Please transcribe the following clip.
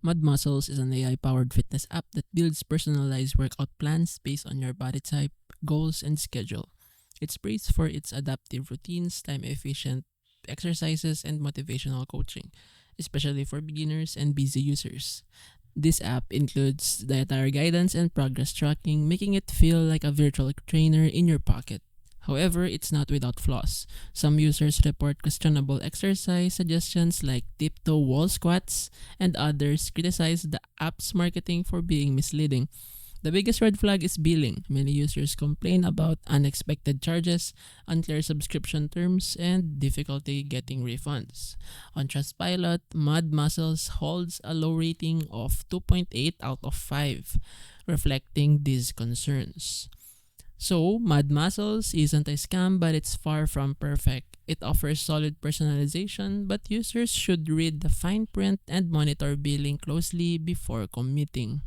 Madmuscles is an AI-powered fitness app that builds personalized workout plans based on your body type, goals, and schedule. It's praised for its adaptive routines, time-efficient exercises, and motivational coaching, especially for beginners and busy users. This app includes dietary guidance and progress tracking, making it feel like a virtual trainer in your pocket. However, it's not without flaws. Some users report questionable exercise suggestions like tiptoe wall squats, and others criticize the app's marketing for being misleading. The biggest red flag is billing. Many users complain about unexpected charges, unclear subscription terms, and difficulty getting refunds. On Trustpilot, Mud Muscles holds a low rating of 2.8 out of 5, reflecting these concerns. So, Mad Muscles isn't a scam, but it's far from perfect. It offers solid personalization, but users should read the fine print and monitor billing closely before committing.